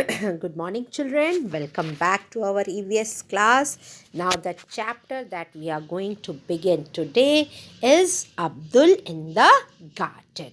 Good morning, children. Welcome back to our EVS class. Now, the chapter that we are going to begin today is Abdul in the garden.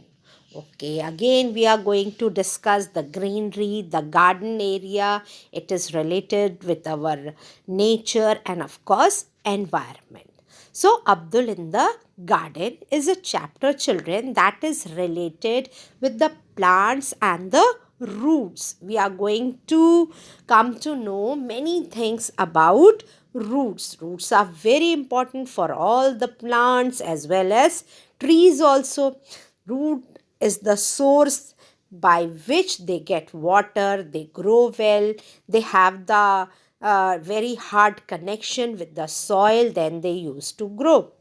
Okay, again, we are going to discuss the greenery, the garden area. It is related with our nature and, of course, environment. So, Abdul in the garden is a chapter, children, that is related with the plants and the roots. We are going to come to know many things about roots. Roots are very important for all the plants as well as trees also. Root is the source by which they get water, they grow well, they have the very hard connection with the soil, then they used to grow.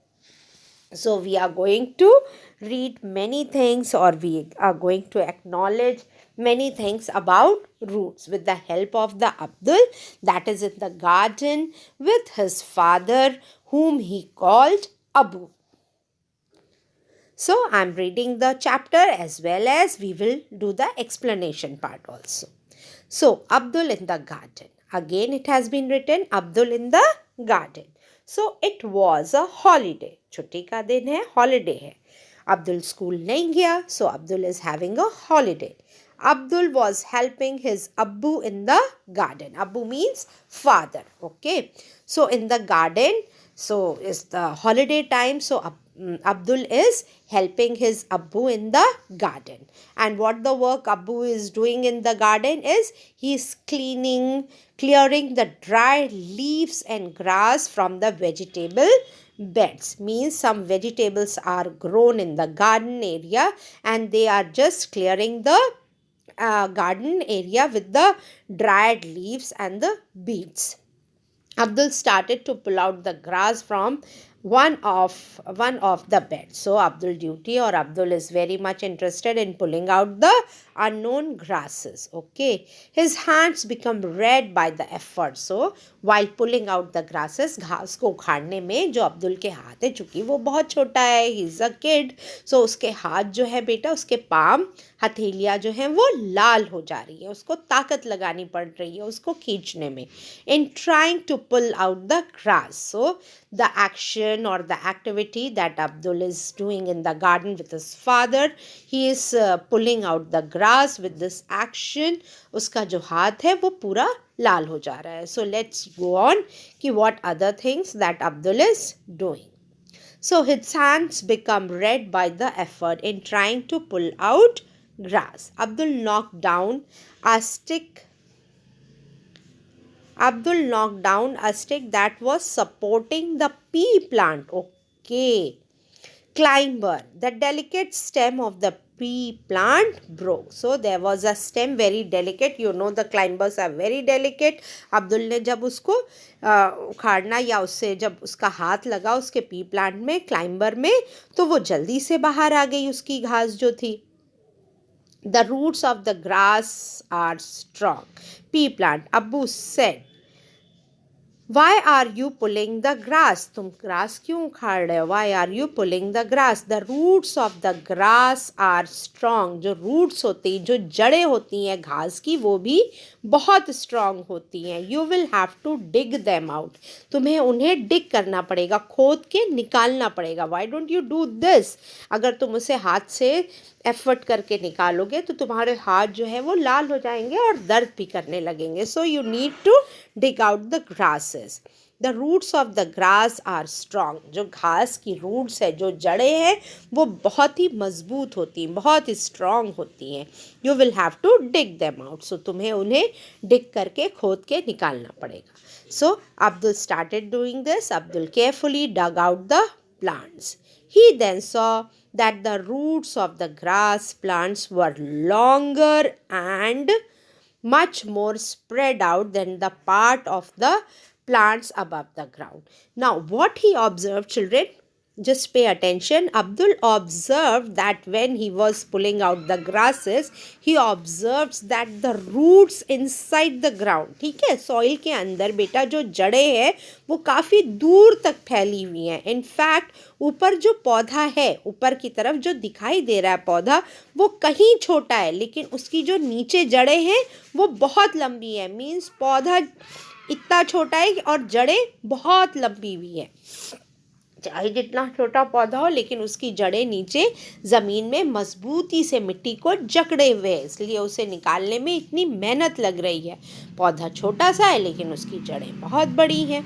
So we are going to read many things, or we are going to acknowledge many things about roots with the help of the Abdul, that is in the garden with his father, whom he called Abu. So I'm reading the chapter as well as we will do the explanation part also. So Abdul in the garden. Again it has been written Abdul in the garden. So it was a holiday. छुट्टी का दिन है, holiday है. Abdul school नहीं गया, so Abdul is having a holiday. Abdul was helping his Abbu in the garden. Abbu means father. Okay. So in the garden, so is the holiday time. So Abdul is helping his Abbu in the garden. And what the work Abbu is doing in the garden is he is clearing the dry leaves and grass from the vegetable beds. Means some vegetables are grown in the garden area and they are just clearing the garden area with the dried leaves and the beets. Abdul started to pull out the grass from one of the beds. So Abdul duty, or Abdul is very much interested in pulling out the unknown grasses. Okay, his hands become red by the effort. So while pulling out the grasses, घास को उखाड़ने में जो अब्दुल के हाथ है, चूंकि वो बहुत छोटा है, ही इज अ किड, सो उसके हाथ जो है बेटा, उसके पाम हथेलियाँ जो हैं वो लाल हो जा रही है, उसको ताकत लगानी पड़ रही है उसको खींचने में, in trying to pull out the grass. So the action or the activity that Abdul is doing in the garden with his father, he is pulling out the grass with this action. उसका जो हाथ है वो पूरा लाल हो जा रहा है. So let's go on कि what other things that Abdul is doing. So his hands become red by the effort in trying to pull out grass. Abdul knocked down a stick that was supporting the pea plant. Okay. Climber. The delicate stem of the pea plant broke. So there was a stem very delicate. You know the climbers are very delicate. Abdul ने जब उसको उखाड़ना या उससे जब उसका हाथ लगा उसके पी प्लांट में, क्लाइंबर में, तो वो जल्दी से बाहर आ गई उसकी घास जो थी. The roots of the grass are strong. Pea plant. Abu said, why are you pulling the grass? तुम grass क्यों उखाड़ रहे हो? Why are you pulling the grass? The roots of the grass are strong. जो roots होती हैं, जो जड़ें होती हैं घास की, वो भी बहुत strong होती हैं. You will have to dig them out. तुम्हें उन्हें dig करना पड़ेगा, खोद के निकालना पड़ेगा. Why don't you do this? अगर तुम उसे हाथ से एफर्ट करके निकालोगे तो तुम्हारे हाथ जो है वो लाल हो जाएंगे और दर्द भी करने लगेंगे. So you need to dig out the grasses. The roots of the grass are strong. जो घास की रूट्स है, जो जड़ें हैं, वो बहुत ही मजबूत होती हैं, बहुत ही स्ट्रॉन्ग होती हैं. You will have to dig them out. So तुम्हें उन्हें डिग करके खोद के निकालना पड़ेगा. So Abdul started doing this. Abdul carefully dug out the plants. He then saw that the roots of the grass plants were longer and much more spread out than the part of the plants above the ground. Now, what he observed, children, just pay attention. Abdul observed that when he was pulling out the grasses, he observes that the roots inside the ground, ठीक है, soil के अंदर बेटा जो जड़ें हैं वो काफ़ी दूर तक फैली हुई हैं. इनफैक्ट ऊपर जो पौधा है, ऊपर की तरफ जो दिखाई दे रहा है पौधा, वो कहीं छोटा है, लेकिन उसकी जो नीचे जड़ें हैं वो बहुत लंबी है. मीन्स पौधा इतना छोटा है और जड़ें बहुत लंबी हुई है. चाहे जितना छोटा पौधा हो, लेकिन उसकी जड़ें नीचे ज़मीन में मजबूती से मिट्टी को जकड़े हुए हैं, इसलिए उसे निकालने में इतनी मेहनत लग रही है. पौधा छोटा सा है लेकिन उसकी जड़ें बहुत बड़ी हैं.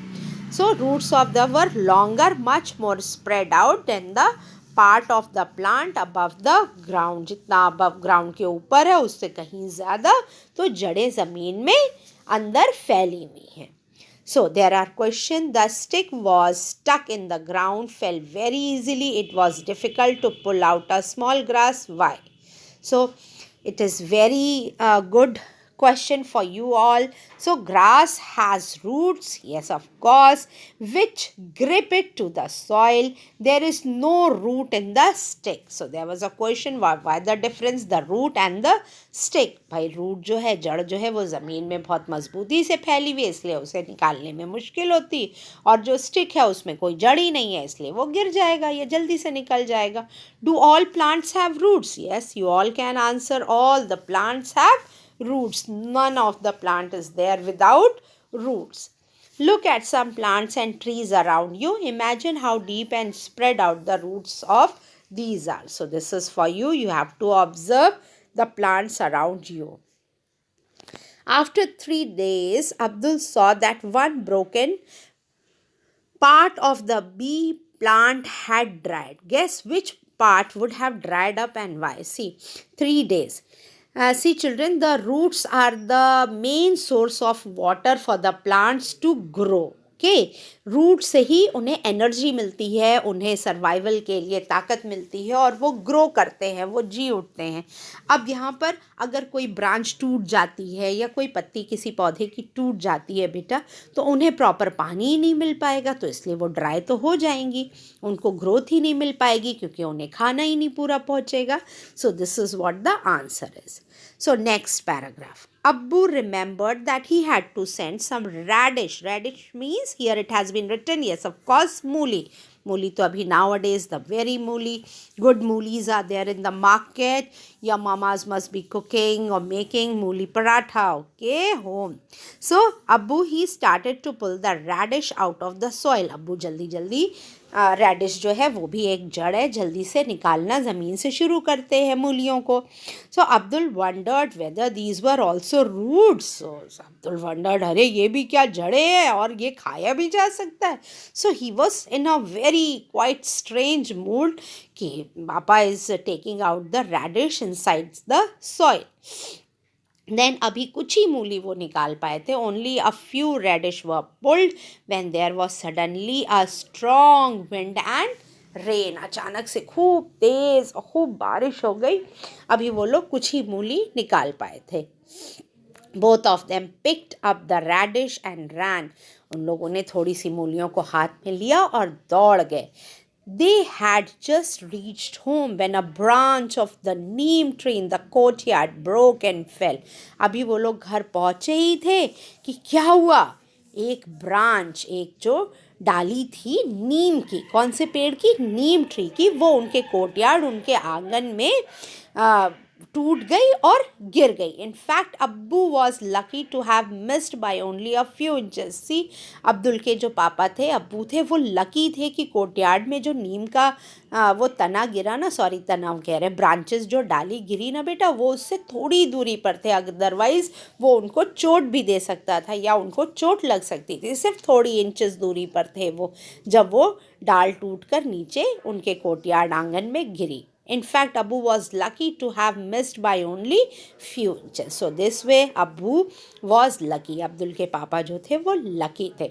So roots of the were longer, much more spread out than the part of the plant above the ground. जितना अबव ग्राउंड के ऊपर है उससे कहीं ज़्यादा तो जड़ें ज़मीन में अंदर फैली हुई हैं. So there are questions. The stick was stuck in the ground, fell very easily. It was difficult to pull out a small grass. Why? So it is very good question for you all. So grass has roots, yes of course, which grip it to the soil. There is no root in the stick. So there was a question, why the difference the root and the stick. भाई root जो है, जड़ जो है वो ज़मीन में बहुत मजबूती से फैली हुई है, इसलिए उसे निकालने में मुश्किल होती. और जो स्टिक है उसमें कोई जड़ ही नहीं है, इसलिए वो गिर जाएगा या जल्दी से निकल जाएगा. Do all plants have roots? Yes, you all can answer. All the plants have roots. None of the plant is there without roots. Look at some plants and trees around you. Imagine how deep and spread out the roots of these are. So this is for you. You have to observe the plants around you. After 3 days, Abdul saw that one broken part of the bee plant had dried. Guess which part would have dried up and why? See, 3 days. See children, the roots are the main source of water for the plants to grow. Root से ही उन्हें energy मिलती है, उन्हें survival के लिए ताकत मिलती है और वो ग्रो करते हैं, वो जी उठते हैं. अब यहाँ पर अगर कोई ब्रांच टूट जाती है या कोई पत्ती किसी पौधे की टूट जाती है बेटा, तो उन्हें प्रॉपर पानी ही नहीं मिल पाएगा, तो इसलिए वो ड्राई तो हो जाएंगी, उनको ग्रोथ ही नहीं मिल पाएगी क्योंकि उन्हें खाना ही नहीं पूरा पहुँचेगा. So this is what the answer is. So next paragraph. Abbu remembered that he had to send some radish. Radish means, here it has been written, yes of course, mooli. Mooli to abhi nowadays the very mooli, good moolies are there in the market. Your mamas must be cooking or making mooli paratha, okay, home. So Abbu, he started to pull the radish out of the soil. Abbu jaldi jaldi radish जो है वो भी एक जड़ है, जल्दी से निकालना ज़मीन से शुरू करते हैं मूलियों को. So Abdul wondered whether these were also roots. So Abdul wondered, अरे ये भी क्या जड़ें हैं और ये खाया भी जा सकता है. So he was in a very quite strange mood कि पापा is taking out the radish inside the soil. Then अभी कुछ ही मूली वो निकाल पाए थे. Only a few radish were pulled when there was suddenly a strong wind and rain. अचानक से खूब तेज़ और खूब बारिश हो गई. अभी वो लोग कुछ ही मूली निकाल पाए थे. Both of them picked up the radish and ran. उन लोगों ने थोड़ी सी मूलियों को हाथ में लिया और दौड़ गए. They had just reached home when a branch of the neem tree in the courtyard broke and fell. अभी वो लोग घर पहुँचे ही थे कि क्या हुआ, एक ब्रांच, एक जो डाली थी नीम की, कौन से पेड़ की, नीम ट्री की, वो उनके कोर्टयार्ड, उनके आंगन में टूट गई और गिर गई. इनफैक्ट अब्बू was lucky to have missed by only a few inches. See, Abdul के जो पापा थे, अब्बू थे, वो लकी थे कि कोर्टयार्ड में जो नीम का वो तना गिरा ना, सॉरी तना कह रहे, ब्रांचेस जो डाली गिरी ना बेटा, वो उससे थोड़ी दूरी पर थे. अदरवाइज़ वो उनको चोट भी दे सकता था या उनको चोट लग सकती थी. सिर्फ थोड़ी इंचेस दूरी पर थे वो, जब वो डाल टूट कर नीचे उनके कोर्टयार्ड आंगन में गिरी. In fact, Abu was lucky to have missed by only few inches. So this way, Abu was lucky. Abdul के पापा जो थे वो lucky थे.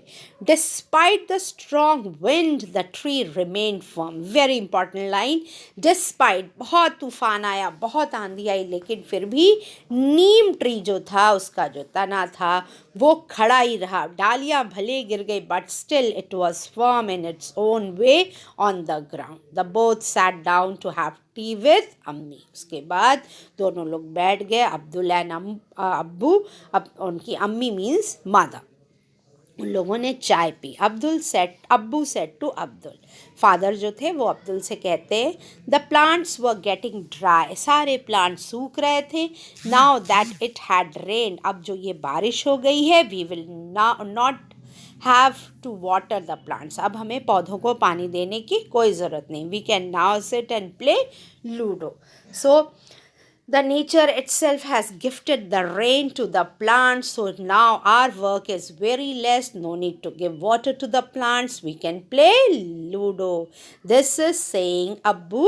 Despite the strong wind, the tree remained firm. Very important line. Despite बहुत तूफान आया, बहुत आंधी आई, लेकिन फिर भी नीम ट्री जो था, उसका जो तना था, वो खड़ा ही रहा. डालियां भले गिर गई, but still it was firm in its own way on the ground. The both sat down to have T with अम्मी. उसके बाद दोनों लोग बैठ गए, अब्दुल एंड अब्बू. अब उनकी अम्मी मीन्स मदर. उन लोगों ने चाय पी. अब्बू सेट टू अब्दुल. फादर जो थे वो अब्दुल से कहते, the plants were getting dry. सारे प्लांट सूख रहे थे. Now that it had rain. अब जो ये बारिश हो गई है, we will not have to water the plants. अब हमें पौधों को पानी देने की कोई ज़रूरत नहीं. We can now sit and play Ludo. So the nature itself has gifted the rain to the plants. So now our work is very less. No need to give water to the plants. We can play Ludo. This is saying Abu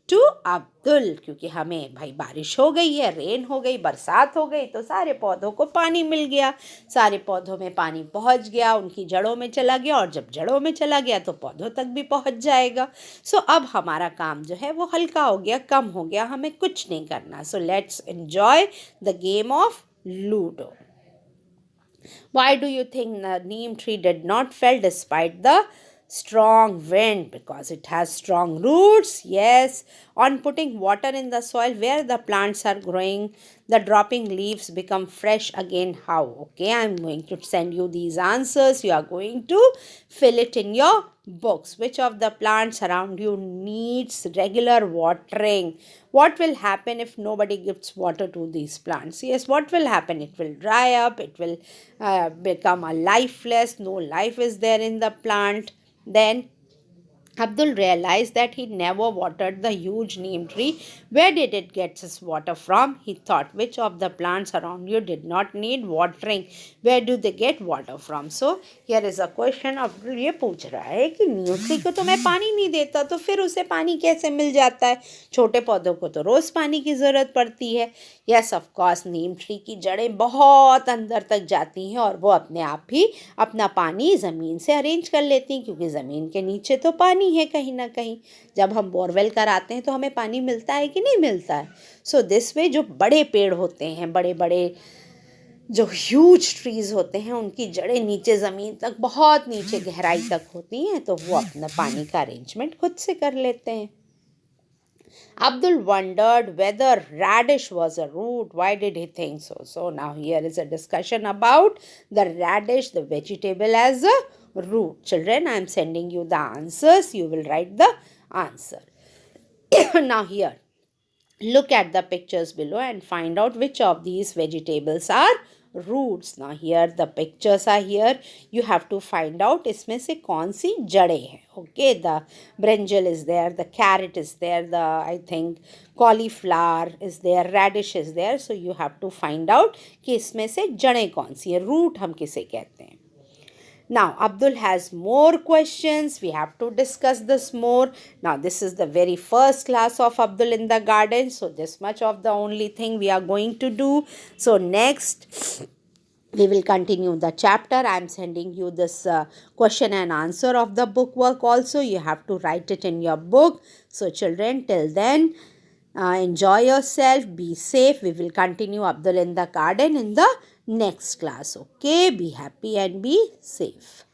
to Abdul. क्योंकि हमें भाई बारिश हो गई है, rain हो गई, बरसात हो गई, तो सारे पौधों को पानी मिल गया. सारे पौधों में पानी पहुंच गया, उनकी जड़ों में चला गया, और जब जड़ों में चला गया तो पौधों तक भी पहुंच जाएगा. सो अब हमारा काम जो है वो हल्का हो गया, कम हो गया, हमें कुछ नहीं करना. So let's enjoy the game of ludo. Why do you think the neem tree did not fell despite the strong wind? Because it has strong roots. Yes. On putting water in the soil where the plants are growing, the dropping leaves become fresh again. How? Okay, I'm going to send you these answers. You are going to fill it in your books. Which of the plants around you needs regular watering? What will happen if nobody gives water to these plants? Yes, what will happen? It will dry up. It will become a lifeless. No life is there in the plant. Then Abdul realized that he never watered the huge neem tree. Where did it get its water from? He thought, which of the plants around you did not need watering? Where do they get water from? So, here is a question. Abdul ये पूछ रहा है कि नीम tree को तो मैं पानी नहीं देता, तो फिर उसे पानी कैसे मिल जाता है? छोटे पौधों को तो रोज़ पानी की ज़रूरत पड़ती है. Yes, of course, Neem tree की जड़ें बहुत अंदर तक जाती हैं और वो अपने आप ही अपना पानी ज़मीन से अरेंज कर लेती हैं, क्योंकि ज़मीन के नीचे तो पानी है कहीं ना कहीं. जब हम बोरवेल कराते हैं तो हमें पानी मिलता है कि नहीं मिलता है. सो दिस वे जो बड़े पेड़ होते हैं, बड़े बड़े जो ह्यूज ट्रीज़ होते हैं, उनकी जड़ें नीचे ज़मीन तक, बहुत नीचे गहराई तक होती हैं, तो वो अपना पानी का अरेंजमेंट खुद से कर लेते हैं. Abdul wondered whether radish was a root. Why did he think so? So now here is a discussion about the radish, the vegetable, as a root. Children, I am sending you the answers. You will write the answer. Now here, look at the pictures below and find out which of these vegetables are roots. Now here the pictures are here. You have to find out इसमें से कौन सी जड़ें हैं. Okay, the brinjal is there, the carrot is there, the I think cauliflower is there, radish is there. So you have to find out कि इसमें से जड़ें कौन सी है, root हम किसे कहते हैं. Now, Abdul has more questions. We have to discuss this more. Now, this is the very first class of Abdul in the garden. So, this much of the only thing we are going to do. So, next, we will continue the chapter. I am sending you this question and answer of the book work also. You have to write it in your book. So, children, till then, enjoy yourself. Be safe. We will continue Abdul in the garden in the next class. Okay, be happy and be safe.